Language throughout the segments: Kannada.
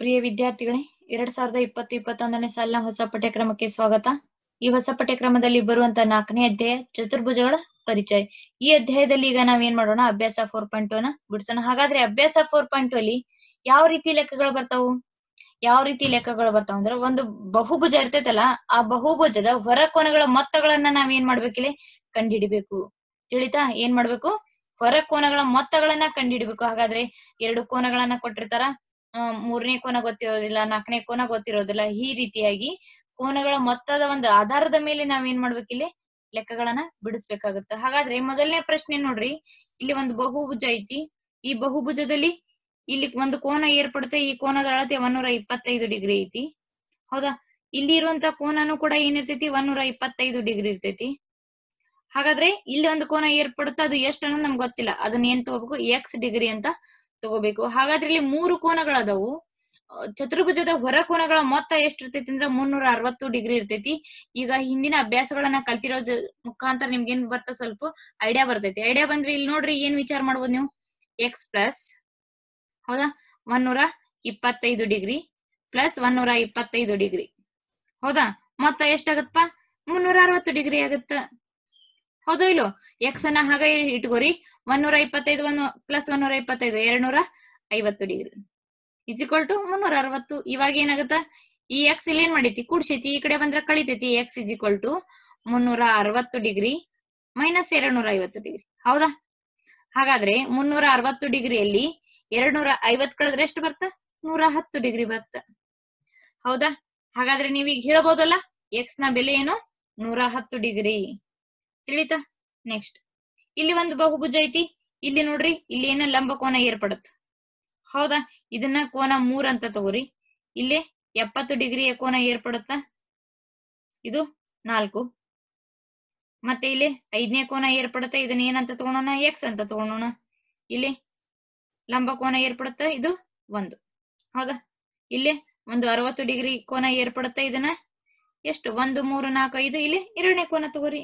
ಪ್ರಿಯ ವಿದ್ಯಾರ್ಥಿಗಳೇ, 2020-21ನೇ ಸಾಲಿನ ಹೊಸ ಪಠ್ಯಕ್ರಮಕ್ಕೆ ಸ್ವಾಗತ. ಈ ಹೊಸ ಪಠ್ಯಕ್ರಮದಲ್ಲಿ ಬರುವಂತ 4ನೇ ಅಧ್ಯಾಯ ಚತುರ್ಭುಜಗಳ ಪರಿಚಯ. ಈ ಅಧ್ಯಾಯದಲ್ಲಿ ಈಗ ನಾವೇನ್ ಮಾಡೋಣ, ಅಭ್ಯಾಸ 4.2 ನ ಬಿಡಿಸೋಣ. ಹಾಗಾದ್ರೆ ಅಭ್ಯಾಸ 4.2 ಅಲ್ಲಿ ಯಾವ ರೀತಿ ಲೆಕ್ಕಗಳು ಬರ್ತಾವ ಅಂದ್ರೆ, ಒಂದು ಬಹುಭುಜ ಇರ್ತೈತಲ್ಲ, ಆ ಬಹುಭುಜದ ಹೊರ ಕೋನಗಳ ಮೊತ್ತಗಳನ್ನ ನಾವೇನ್ ಮಾಡ್ಬೇಕಿಲ್ಲಿ ಕಂಡುಹಿಡಿಬೇಕು. ತಿಳಿತಾ? ಏನ್ ಮಾಡ್ಬೇಕು? ಹೊರ ಕೋನಗಳ ಮೊತ್ತಗಳನ್ನ ಕಂಡುಹಿಡಿಬೇಕು. ಹಾಗಾದ್ರೆ 2 ಕೋನಗಳನ್ನ ಕೊಟ್ಟಿರ್ತಾರ, 3ನೇ ಕೋನ ಗೊತ್ತಿರೋದಿಲ್ಲ, 4ನೇ ಕೋನ ಗೊತ್ತಿರೋದಿಲ್ಲ. ಈ ರೀತಿಯಾಗಿ ಕೋನಗಳ ಮೊತ್ತದ ಒಂದು ಆಧಾರದ ಮೇಲೆ ನಾವೇನ್ ಮಾಡ್ಬೇಕಿಲ್ಲಿ ಲೆಕ್ಕಗಳನ್ನ ಬಿಡಿಸ್ಬೇಕಾಗುತ್ತೆ. ಹಾಗಾದ್ರೆ ಮೊದಲನೇ ಪ್ರಶ್ನೆ ನೋಡ್ರಿ, ಇಲ್ಲಿ ಒಂದು ಬಹುಭುಜ ಐತಿ. ಈ ಬಹುಭುಜದಲ್ಲಿ ಇಲ್ಲಿ ಒಂದು ಕೋನ ಏರ್ಪಡುತ್ತೆ. ಈ ಕೋನದ ಅಳತೆ 125 ಡಿಗ್ರಿ ಐತಿ. ಹೌದಾ? ಇಲ್ಲಿ ಇರುವಂತ ಕೋನನು ಕೂಡ ಏನಿರ್ತೈತಿ, 125 ಡಿಗ್ರಿ ಇರ್ತೈತಿ. ಹಾಗಾದ್ರೆ ಇಲ್ಲಿ ಒಂದು ಕೋನ ಏರ್ಪಡುತ್ತೆ, ಅದು ಎಷ್ಟು ಅನ್ನೋದು ನಮ್ಗೆ ಗೊತ್ತಿಲ್ಲ. ಅದನ್ನ ಏನ್ ತಗೋಬೇಕು? ಎಕ್ಸ್ ಡಿಗ್ರಿ ಅಂತ ತಗೋಬೇಕು. ಹಾಗಾದ್ರೆ ಇಲ್ಲಿ 3 ಕೋನಗಳದಾವು. ಚತುರ್ಭುಜದ ಹೊರ ಕೋನಗಳ ಮೊತ್ತ ಎಷ್ಟಿರ್ತೈತಿ ಅಂದ್ರೆ 360 ಡಿಗ್ರಿ ಇರ್ತೈತಿ. ಈಗ ಹಿಂದಿನ ಅಭ್ಯಾಸಗಳನ್ನ ಕಲ್ತಿರೋದ್ ಮುಖಾಂತರ ನಿಮ್ಗೆ ಏನ್ ಬರ್ತಾ ಸ್ವಲ್ಪ ಐಡಿಯಾ ಬರ್ತೈತಿ. ಐಡಿಯಾ ಬಂದ್ರೆ ಇಲ್ಲಿ ನೋಡ್ರಿ, ಏನ್ ವಿಚಾರ ಮಾಡ್ಬೋದು ನೀವು? ಎಕ್ಸ್ ಪ್ಲಸ್, ಹೌದಾ, 125 ಡಿಗ್ರಿ ಪ್ಲಸ್ 125 ಡಿಗ್ರಿ, ಹೌದಾ, ಮೊತ್ತ ಎಷ್ಟಾಗತ್ತಪ್ಪ? 360 ಡಿಗ್ರಿ ಆಗತ್ತ. ಹೌದೋ ಇಲ್ಲೋ? ಎಕ್ಸ್ ಅನ್ನ ಹಾಗೆ ಇಟ್ಕೋರಿ. 125 plus 125 250 degree is equal to 360. No ಏನಾಗತ್ತ? ಈ ಎಕ್ಸ್ ಇಲ್ಲಿ ಏನ್ ಮಾಡೈತಿ? ಕೂಡ್ಸೈತಿ. ಈ ಕಡೆ ಬಂದ್ರೆ ಕಳಿತೈತಿ. X is equal to 360 degree minus 250 degree. ಹೌದಾ? ಹಾಗಾದ್ರೆ 360 ಡಿಗ್ರಿಯಲ್ಲಿ 250 ಕಳೆದ್ರೆ ಎಷ್ಟು ಬರ್ತ? 110 ಡಿಗ್ರಿ ಬರ್ತ. ಹೌದಾ? ಹಾಗಾದ್ರೆ ನೀವೀಗ ಹೇಳ್ಬೋದಲ್ಲ, ಎಕ್ಸ್ ನ ಬೆಲೆ ಏನು? 110 ಡಿಗ್ರಿ. ತಿಳಿತಾ? ನೆಕ್ಸ್ಟ್, ಇಲ್ಲಿ ಒಂದು ಬಹುಭುಜ ಐತಿ. ಇಲ್ಲಿ ನೋಡ್ರಿ, ಇಲ್ಲಿ ಏನ ಲಂಬ ಕೋನ ಏರ್ಪಡುತ್ತ. ಹೌದಾ? ಇದನ್ನ ಕೋನ 3 ಅಂತ ತಗೋರಿ. ಇಲ್ಲಿ 70 ಡಿಗ್ರಿಯ ಕೋನ ಏರ್ಪಡುತ್ತ. ಇದು 4. ಮತ್ತೆ ಇಲ್ಲಿ 5ನೇ ಕೋನ ಏರ್ಪಡುತ್ತೆ. ಇದನ್ನ ಏನಂತ ತಗೊಳೋಣ? ಎಕ್ಸ್ ಅಂತ ತಗೊಳೋಣ. ಇಲ್ಲಿ ಲಂಬ ಕೋನ ಏರ್ಪಡುತ್ತ. ಇದು 1. ಹೌದಾ? ಇಲ್ಲಿ ಒಂದು 60 ಡಿಗ್ರಿ ಕೋನ ಏರ್ಪಡುತ್ತೆ. ಇದನ್ನ ಎಷ್ಟು? 1 3 4 5. ಇಲ್ಲಿ 2ನೇ ಕೋನ ತಗೋರಿ.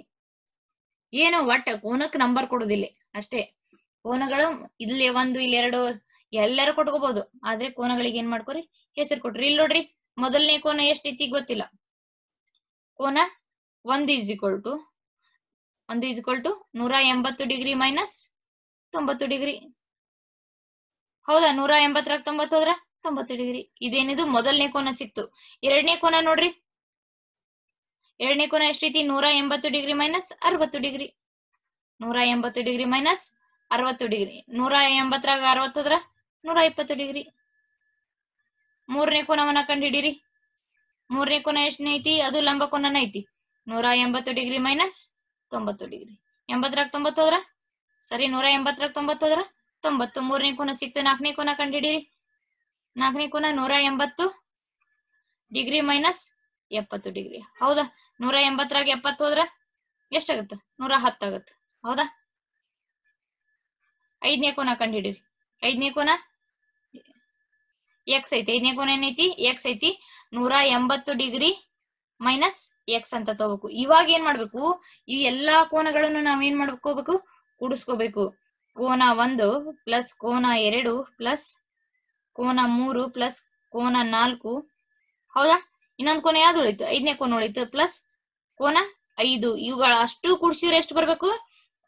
ಏನು ಒಟ್ಟ ಕೋನಕ್ಕೆ ನಂಬರ್ ಕೊಡುದಿಲ್ಲ ಅಷ್ಟೇ. ಕೋನಗಳು ಇಲ್ಲಿ 1 ಇಲ್ಲಿ 2 ಎಲ್ಲರೂ ಕೊಟ್ಕೋಬಹುದು, ಆದ್ರೆ ಕೋನಗಳಿಗೆ ಏನ್ ಮಾಡ್ಕೊರಿ? ಹೆಸರು ಕೊಟ್ರಿ. ಇಲ್ಲಿ ನೋಡ್ರಿ, ಮೊದಲನೇ ಕೋನ ಎಷ್ಟೈತಿ ಗೊತ್ತಿಲ್ಲ. ಕೋನ 1 is equal to 180 degree minus 90 degree. ಹೌದಾ? 180 90 ಹೋದ್ರ 90 ಡಿಗ್ರಿ. ಇದೇನಿದು? ಮೊದಲನೇ ಕೋನ ಸಿಕ್ತು. ಎರಡನೇ ಕೋನ ನೋಡ್ರಿ, ಎರಡನೇ ಕೋನ ಎಷ್ಟೈತಿ? 180 degree minus 60 degree. 180 degree minus 60 degree. 180 60 ಹೋದ್ರ 120 ಡಿಗ್ರಿ. ಮೂರನೇ ಕೋನವನ್ನ ಕಂಡುಹಿಡೀರಿ. ಮೂರನೇ ಕೋನ ಎಷ್ಟನೈತಿ? ಅದು ಲಂಬ ಕೋನನ ಐತಿ. 180 ಡಿಗ್ರಿ ಮೈನಸ್ 90 ಡಿಗ್ರಿ. 80 90 ಹೋದ್ರ ಸರಿ, 180 90 ಹೋದ್ರ 90. ಮೂರನೇ ಕೋನ ಸಿಕ್ತು. ನಾಲ್ಕನೇ ಕೋನ ಕಂಡುಹಿಡೀರಿ. ನಾಲ್ಕನೇ ಕೋನ 180 ಡಿಗ್ರಿ ಮೈನಸ್ 70 ಡಿಗ್ರಿ. ಹೌದಾ? 180 70 ಹೋದ್ರ ಎಷ್ಟಾಗತ್ತ? 110 ಆಗತ್ತ. ಹೌದಾ? ಐದನೇ ಕೋನ ಕಂಡುಹಿಡೀರಿ. ಐದನೇ ಕೋನ ಎಕ್ಸ್ ಐತಿ. ಐದನೇ ಕೋನ ಏನೈತಿ? ಎಕ್ಸ್ ಐತಿ. 180 ಡಿಗ್ರಿ ಮೈನಸ್ ಎಕ್ಸ್ ಅಂತ ತಗೋಬೇಕು. ಇವಾಗ ಏನ್ ಮಾಡ್ಬೇಕು? ಈ ಎಲ್ಲಾ ಕೋನಗಳನ್ನು ನಾವೇನ್ ಮಾಡ್ಕೋಬೇಕು? ಕೂಡಿಸ್ಕೋಬೇಕು. ಕೋನ 1 ಪ್ಲಸ್ ಕೋನ 2 ಪ್ಲಸ್ ಕೋನ 3 ಪ್ಲಸ್ ಕೋನ 4. ಹೌದಾ? ಇನ್ನೊಂದು ಕೋನ ಯಾವ್ದು ಉಳಿತು? 5ನೇ ಕೋನ ಉಳಿತು. ಪ್ಲಸ್ ಕೋನ 5. ಇವುಗಳ ಅಷ್ಟು ಕೂಡಿಸಿದ್ರೆ ಎಷ್ಟು ಬರ್ಬೇಕು?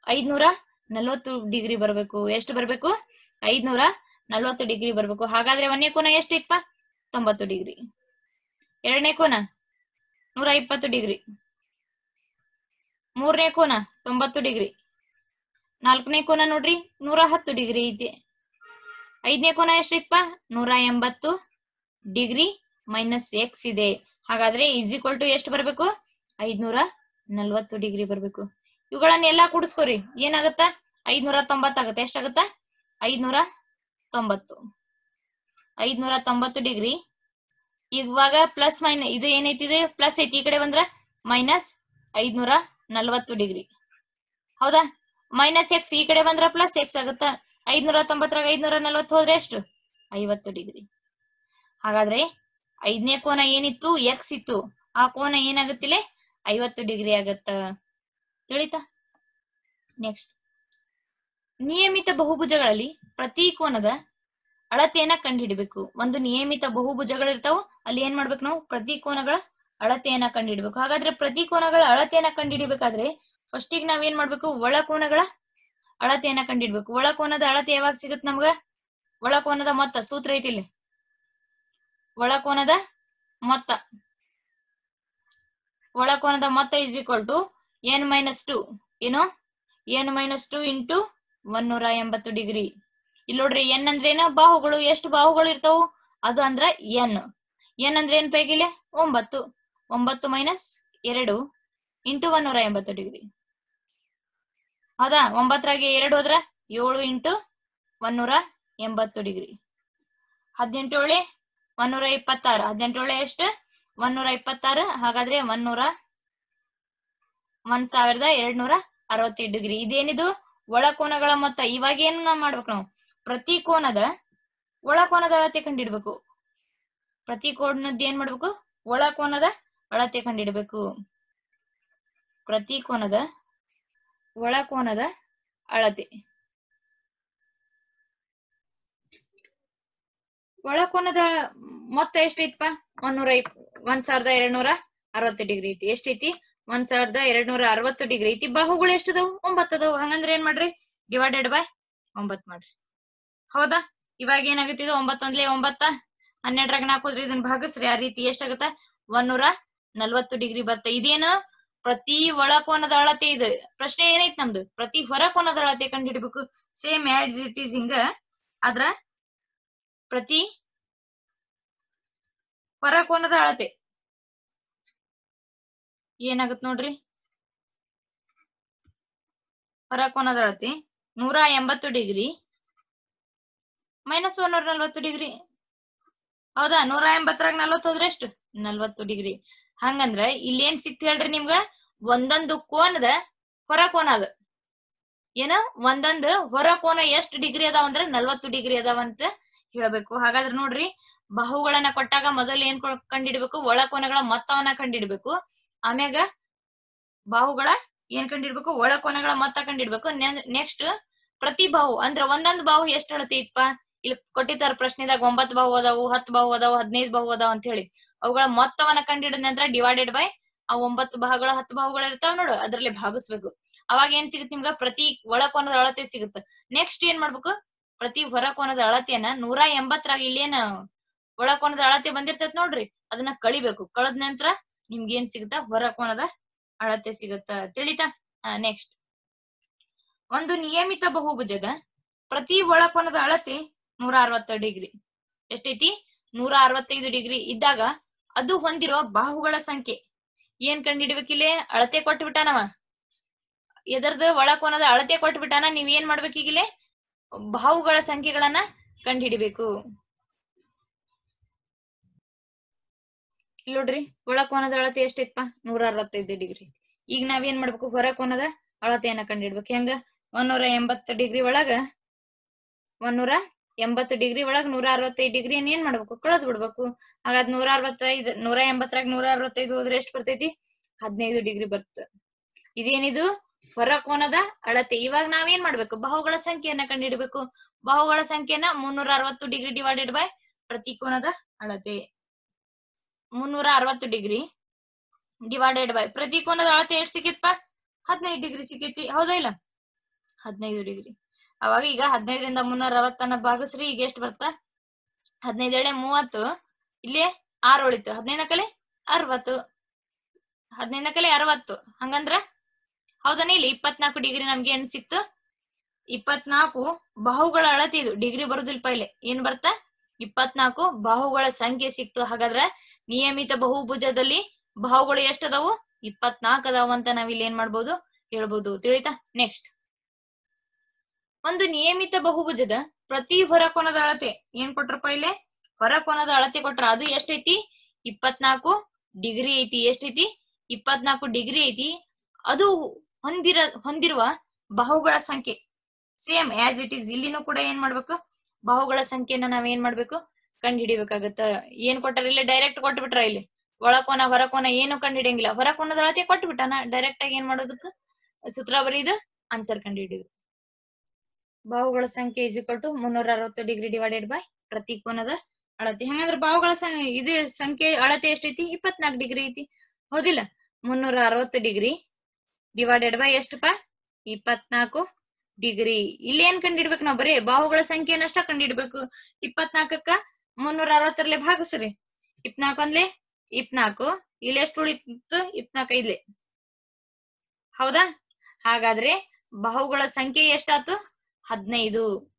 540 ಡಿಗ್ರಿ ಬರ್ಬೇಕು. ಎಷ್ಟು ಬರ್ಬೇಕು? 540 ಡಿಗ್ರಿ ಬರ್ಬೇಕು. ಹಾಗಾದ್ರೆ 1ನೇ ಕೋನ ಎಷ್ಟು ಐತಪ್ಪ? 90 ಡಿಗ್ರಿ. ಎರಡನೇ ಕೋನ 120 ಡಿಗ್ರಿ. ಮೂರನೇ ಕೋನ 90 ಡಿಗ್ರಿ. ನಾಲ್ಕನೇ ಕೋನ ನೋಡ್ರಿ 110 ಡಿಗ್ರಿ ಐತಿ. ಐದನೇ ಕೋನ ಎಷ್ಟೈತಪ್ಪ? 180 ಡಿಗ್ರಿ ಮೈನಸ್ ಎಕ್ಸ್ ಇದೆ. ಹಾಗಾದ್ರೆ ಇಸ್ ಈಕ್ವಲ್ ಟು ಎಷ್ಟು ಬರ್ಬೇಕು? 540 ಡಿಗ್ರಿ ಬರ್ಬೇಕು. ಇವುಗಳನ್ನ ಎಲ್ಲಾ ಕೂಡಿಸ್ಕೋರಿ. ಏನಾಗತ್ತ? 590 ಆಗತ್ತೆ. ಎಷ್ಟಾಗತ್ತ? 590. 590 ಡಿಗ್ರಿ. ಇವಾಗ ಪ್ಲಸ್ ಮೈನಸ್ ಇದು ಏನೈತಿದೆ? ಪ್ಲಸ್ ಐತಿ. ಈ ಕಡೆ ಬಂದ್ರ ಮೈನಸ್ 540 ಡಿಗ್ರಿ. ಹೌದಾ? ಮೈನಸ್ ಎಕ್ಸ್ ಈ ಕಡೆ ಬಂದ್ರ ಪ್ಲಸ್ ಎಕ್ಸ್ ಆಗುತ್ತ. 590 540 ಹೋದ್ರೆ ಎಷ್ಟು? 50 ಡಿಗ್ರಿ. ಹಾಗಾದ್ರೆ 5ನೇ ಕೋನ ಏನಿತ್ತು? ಎಕ್ಸ್ ಇತ್ತು. ಆ ಕೋನ ಏನಾಗುತ್ತಿಲ್ಲ? 50 ಡಿಗ್ರಿ ಆಗತ್ತ. ತಿಳಿತಾ? ನೆಕ್ಸ್ಟ್, ನಿಯಮಿತ ಬಹುಭುಜಗಳಲ್ಲಿ ಪ್ರತಿ ಕೋನದ ಅಳತೆಯನ್ನ ಕಂಡುಹಿಡಿಬೇಕು. ಒಂದು ನಿಯಮಿತ ಬಹುಭುಜಗಳಿರ್ತಾವ, ಅಲ್ಲಿ ಏನ್ ಮಾಡ್ಬೇಕು ನಾವು ಪ್ರತಿ ಕೋನಗಳ ಅಳತೆಯನ್ನ ಕಂಡುಹಿಡ್ಬೇಕು. ಹಾಗಾದ್ರೆ ಪ್ರತಿ ಕೋನಗಳ ಅಳತೆಯನ್ನ ಕಂಡುಹಿಡಿಬೇಕಾದ್ರೆ ಫಸ್ಟಿಗೆ ನಾವೇನ್ ಮಾಡ್ಬೇಕು, ಒಳಕೋನಗಳ ಅಳತೆಯನ್ನ ಕಂಡುಹಿಡ್ಬೇಕು. ಒಳಕೋನದ ಅಳತೆ ಯಾವಾಗ ಸಿಗುತ್ತೆ ನಮ್ಗ? ಒಳಕೋನದ ಮೊತ್ತ ಸೂತ್ರ ಐತಿ ಇಲ್ಲಿ. ಒಳಕೋನದ ಮೊತ್ತ ಇಸ್ ಈಕ್ವಲ್ ಟು n-2 ಏನು n-2 ಇಂಟು 180 ಡಿಗ್ರಿ. ಇಲ್ಲಿ ನೋಡ್ರಿ ಎನ್ ಅಂದ್ರೆ ಏನ? ಬಾಹುಗಳು. ಎಷ್ಟು ಬಾಹುಗಳು ಇರ್ತಾವು? ಅದು ಅಂದ್ರ ಎನ್. ಎನ್ ಅಂದ್ರೆ ಏನ್ ಪೈಕಿಲೆ? 9. 9 ಮೈನಸ್ 2 ಇಂಟು 180 ಡಿಗ್ರಿ. ಹೌದಾ? 9ರಾಗೆ 2 ಹೋದ್ರ 7 ಇಂಟು 180 ಡಿಗ್ರಿ. 18 ಒಳ್ಳೆ 126. 18 ಒಳ್ಳೆ ಎಷ್ಟು? 126. ಹಾಗಾದ್ರೆ 1260 ಡಿಗ್ರಿ. ಇದೇನಿದು? ಒಳಕೋನಗಳ ಮೊತ್ತ. ಇವಾಗ ಏನು ನಾವ್ ಮಾಡ್ಬೇಕು? ನಾವು ಪ್ರತಿ ಕೋನದ ಒಳಕೋನದ ಅಳತೆ ಕಂಡಿಡ್ಬೇಕು. ಪ್ರತಿ ಕೋನದ ಏನ್ ಮಾಡ್ಬೇಕು? ಒಳಕೋನದ ಅಳತೆ ಕಂಡಿಡ್ಬೇಕು. ಪ್ರತಿ ಕೋನದ ಒಳಕೋನದ ಅಳತೆ. ಒಳಕೋನದ ಮೊತ್ತ ಎಷ್ಟೈತಪ್ಪ? 1260 ಡಿಗ್ರಿ ಐತಿ. ಎಷ್ಟೈತಿ? 1260 ಡಿಗ್ರಿ ಐತಿ. ಬಾಹುಗಳು ಎಷ್ಟದವು? 9 ಅದಾವು. ಹಂಗಂದ್ರೆ ಏನ್ ಮಾಡ್ರಿ? ಡಿವೈಡೆಡ್ ಬೈ 9 ಮಾಡ್ರಿ. ಹೌದಾ? ಇವಾಗ ಏನಾಗುತ್ತೆ? ಇದು 9 ಒಂದ್ಲೆ 9, 12ರಾಗ 4 ಹೋದ್ರೆ ಇದನ್ನ ಭಾಗಿಸ್ರಿ. ಆ ರೀತಿ ಎಷ್ಟಾಗತ್ತ? 140 ಡಿಗ್ರಿ ಬರುತ್ತೆ. ಇದೇನು? ಪ್ರತಿ ಒಳಕೋನದ ಅಳತೆ. ಇದು ಪ್ರಶ್ನೆ ಏನೈತಿ ನಮ್ದು? ಪ್ರತಿ ಹೊರಕೋನದ ಅಳತೆ ಕಂಡುಹಿಡ್ಬೇಕು. ಸೇಮ್ ಆಸ್ ಇಟ್ ಈಸ್ ಹಿಂಗ ಆದ್ರ ಪ್ರತಿ ಹೊರಕೋನದ ಅಳತೆ ಏನಾಗತ್ ನೋಡ್ರಿ? ಹೊರಕೋನದ ಅಳತೆ 180 ಡಿಗ್ರಿ ಮೈನಸ್ 140 ಡಿಗ್ರಿ. ಹೌದಾ? 180ರಾಗ 40 ಹೋದ್ರೆ ಎಷ್ಟು? 40 ಡಿಗ್ರಿ. ಹಂಗಂದ್ರ ಇಲ್ಲಿ ಏನ್ ಸಿಕ್ತ ಹೇಳ್ರಿ ನಿಮ್ಗ? ಒಂದೊಂದು ಕೋನದ ಹೊರಕೋನ ಅದ. ಏನ? ಒಂದೊಂದು ಹೊರಕೋನ ಎಷ್ಟು ಡಿಗ್ರಿ ಅದಾವ ಅಂದ್ರ 40 ಡಿಗ್ರಿ ಅದಾವಂತ ಹೇಳ್ಬೇಕು. ಹಾಗಾದ್ರೆ ನೋಡ್ರಿ, ಬಾಹುಗಳನ್ನ ಕೊಟ್ಟಾಗ ಮೊದಲು ಏನ್ ಕಂಡಿಡ್ಬೇಕು? ಒಳಕೋನಗಳ ಮೊತ್ತವನ್ನ ಕಂಡಿಡ್ಬೇಕು. ಆಮ್ಯಾಗ ಬಾಹುಗಳ ಏನ್ ಕಂಡಿಡ್ಬೇಕು? ಒಳಕೋನಗಳ ಮೊತ್ತ ಕಂಡಿಡ್ಬೇಕು. ನೆಕ್ಸ್ಟ್ ಪ್ರತಿ ಬಾಹು ಅಂದ್ರ ಒಂದೊಂದು ಬಾಹು ಎಷ್ಟು ಅಳತೆ ಇತ್ತಪ್ಪ? ಇಲ್ಲಿ ಕೊಟ್ಟಿರ್ತಾರ ಪ್ರಶ್ನೆದಾಗ 9 ಬಾಹು ಅದಾವು, 10 ಬಾಹು ಅದಾವು, 15 ಬಾಹು ಅದಾವ ಅಂತ ಹೇಳಿ. ಅವುಗಳ ಮೊತ್ತವನ್ನ ಕಂಡಿಡಿದ ನಂತರ ಡಿವೈಡೆಡ್ ಬೈ ಆ 9 ಬಾಹುಗಳ 10 ಬಾಹುಗಳು ಇರ್ತಾವ ನೋಡು, ಅದ್ರಲ್ಲಿ ಭಾಗಿಸ್ಬೇಕು. ಅವಾಗ ಏನ್ ಸಿಗುತ್ತೆ ನಿಮ್ಗ? ಪ್ರತಿ ಒಳಕೋನದ ಅಳತೆ ಸಿಗುತ್ತೆ. ನೆಕ್ಸ್ಟ್ ಏನ್ ಮಾಡ್ಬೇಕು? ಪ್ರತಿ ಹೊರಕೋನದ ಅಳತೆಯನ್ನ 180ರಾಗ ಇಲ್ಲೇನ ಒಳಕೋನದ ಅಳತೆ ಬಂದಿರ್ತೈತ್ ನೋಡ್ರಿ, ಅದನ್ನ ಕಳಿಬೇಕು. ಕಳೆದ ನಂತರ ನಿಮ್ಗೆ ಏನ್ ಸಿಗುತ್ತ? ಹೊರಕೋನದ ಅಳತೆ ಸಿಗುತ್ತ. ತಿಳಿತಾ? ನೆಕ್ಸ್ಟ್, ಒಂದು ನಿಯಮಿತ ಬಹುಭುಜದ ಪ್ರತಿ ಒಳಕೋನದ ಅಳತೆ 160 ಡಿಗ್ರಿ. ಎಷ್ಟೈತಿ? 165 ಡಿಗ್ರಿ ಇದ್ದಾಗ ಅದು ಹೊಂದಿರುವ ಬಾಹುಗಳ ಸಂಖ್ಯೆ ಏನ್ ಕಂಡಿಡ್ಬೇಕಿಲ್ಲಿ? ಅಳತೆ ಕೊಟ್ಬಿಟ್ಟಾನವ. ಎದರ್ದು? ಒಳಕೋನದ ಅಳತೆ ಕೊಟ್ಬಿಟ್ಟಾನ. ನೀವ್ ಏನ್ ಮಾಡ್ಬೇಕೀಗಿಲ್ಲಿ? ಬಾಹುಗಳ ಸಂಖ್ಯೆಗಳನ್ನ ಕಂಡುಹಿಡಿಬೇಕು. ನೋಡ್ರಿ, ಒಳಕೋನದ ಅಳತೆ ಎಷ್ಟೈತಪ್ಪ? 165 ಡಿಗ್ರಿ. ಈಗ ನಾವೇನ್ ಮಾಡ್ಬೇಕು? ಹೊರಕೋನದ ಅಳತೆಯನ್ನ ಕಂಡುಹಿಡ್ಬೇಕು. ಹೆಂಗ? 180 ಡಿಗ್ರಿ ಒಳಗ 180 ಡಿಗ್ರಿ ಒಳಗ 165 ಡಿಗ್ರಿಯನ್ನ ಏನ್ ಮಾಡ್ಬೇಕು? ಕಳೆದ್ ಬಿಡ್ಬೇಕು. ಹಾಗಾದ್ 165 180ರಾಗ 165 ಹೋದ್ರೆ ಎಷ್ಟು ಬರ್ತೈತಿ? 15 ಡಿಗ್ರಿ ಬರ್ತದ. ಇದೇನಿದು? ಹೊರಕೋನದ ಅಳತೆ. ಇವಾಗ ನಾವೇನ್ ಮಾಡ್ಬೇಕು? ಬಾಹುಗಳ ಸಂಖ್ಯೆಯನ್ನ ಕಂಡುಹಿಡ್ಬೇಕು. ಬಾಹುಗಳ ಸಂಖ್ಯೆಯನ್ನ 360 ಡಿಗ್ರಿ ಡಿವೈಡೆಡ್ ಬೈ ಪ್ರತಿ ಕೋನದ ಅಳತೆ. 360 ಡಿಗ್ರಿ ಡಿವೈಡೆಡ್ ಬೈ ಪ್ರತಿ ಕೋನದ ಅಳತೆ ಎಷ್ಟು ಸಿಕ್ಕಿತ್ಪ? 15 ಡಿಗ್ರಿ ಸಿಕ್ಕೈತಿ. ಹೌದಾ ಇಲ್ಲ? 15 ಡಿಗ್ರಿ. ಅವಾಗ ಈಗ 15ರಿಂದ 360 ಭಾಗಿಸ್ರಿ. ಈಗ ಎಷ್ಟು ಬರ್ತ? 15 30. ಇಲ್ಲಿ 6 ಉಳಿತು. 15 60. 15 60. ಹಂಗಂದ್ರ ಹೌದಾನೆ? ಇಲ್ಲಿ 24 ಡಿಗ್ರಿ ನಮ್ಗೆ ಏನ್ ಸಿಕ್ತು? 24 ಬಾಹುಗಳ ಅಳತೆ. ಇದು ಡಿಗ್ರಿ ಬರುದಿಲ್ಪ. ಇಲ್ಲಿ ಏನ್ ಬರ್ತ? 24 ಬಾಹುಗಳ ಸಂಖ್ಯೆ ಸಿಕ್ತು. ಹಾಗಾದ್ರ ನಿಯಮಿತ ಬಹುಭುಜದಲ್ಲಿ ಬಾಹುಗಳು ಎಷ್ಟದಾವು? 24 ಅದಾವ ಅಂತ ನಾವ್ ಇಲ್ಲಿ ಏನ್ ಮಾಡ್ಬೋದು? ಹೇಳ್ಬೋದು. ತಿಳಿತಾ? ನೆಕ್ಸ್ಟ್, ಒಂದು ನಿಯಮಿತ ಬಹುಭುಜದ ಪ್ರತಿ ಹೊರಕೋನದ ಅಳತೆ ಏನ್ ಕೊಟ್ರಪ್ಪ? ಇಲ್ಲಿ ಹೊರಕೋನದ ಅಳತೆ ಕೊಟ್ರ. ಅದು ಎಷ್ಟೈತಿ? 24 ಡಿಗ್ರಿ ಐತಿ. ಎಷ್ಟೈತಿ? 24 ಡಿಗ್ರಿ ಐತಿ. ಅದು ಹೊಂದಿರುವ ಬಾಹುಗಳ ಸಂಖ್ಯೆ ಸೇಮ್ ಆಸ್ ಇಟ್ ಈಸ್. ಇಲ್ಲಿನೂ ಕೂಡ ಏನ್ ಮಾಡ್ಬೇಕು? ಬಾಹುಗಳ ಸಂಖ್ಯೆಯನ್ನ ನಾವ್ ಏನ್ ಮಾಡ್ಬೇಕು? ಕಂಡು ಹಿಡಿಬೇಕಾಗತ್ತ. ಏನ್ ಕೊಟ್ಟಾರ? ಇಲ್ಲಿ ಡೈರೆಕ್ಟ್ ಕೊಟ್ಬಿಟ್ರ. ಇಲ್ಲಿ ಒಳಕೋನ ಹೊರಕೋನ ಏನು ಕಂಡು ಹಿಡಿಯಂಗಿಲ್ಲ. ಹೊರಕೋನದ ಅಳತೆ ಕೊಟ್ಬಿಟ್ಟಾನ. ಡೈರೆಕ್ಟ್ ಆಗಿ ಏನ್ ಮಾಡೋದಕ್ಕ? ಸೂತ್ರ ಬರೀದು ಆನ್ಸರ್ ಕಂಡು ಹಿಡಿದು. ಬಾಹುಗಳ ಸಂಖ್ಯೆ is equal to 360 degree divided by ಪ್ರತಿಕೋನದ ಅಳತೆ. ಹಂಗಂದ್ರ ಬಾಹುಗಳ ಇದು ಸಂಖ್ಯೆ ಅಳತೆ ಎಷ್ಟೈತಿ? 24 ಡಿಗ್ರಿ ಐತಿ. ಹೌದಿಲ್ಲ? 360 ಡಿಗ್ರಿ ಡಿವೈಡೆಡ್ ಬೈ ಎಷ್ಟಪ್ಪ? 24 ಡಿಗ್ರಿ. ಇಲ್ಲಿ ಏನ್ ಕಂಡಿಡ್ಬೇಕು ನಾವ್? ಬರೀ ಬಾಹುಗಳ ಸಂಖ್ಯೆನಷ್ಟ ಕಂಡಿಡ್ಬೇಕು. 24ಕ್ಕ 360 ಭಾಗಿಸ್ರಿ. 24 ಒಂದ್ಲೆ 24. ಇಲ್ಲಿ ಎಷ್ಟು ಉಳಿತು? 24 ಐದ್ಲೆ. ಹೌದಾ? ಹಾಗಾದ್ರೆ ಬಾಹುಗಳ ಸಂಖ್ಯೆ ಎಷ್ಟಾತು? 15.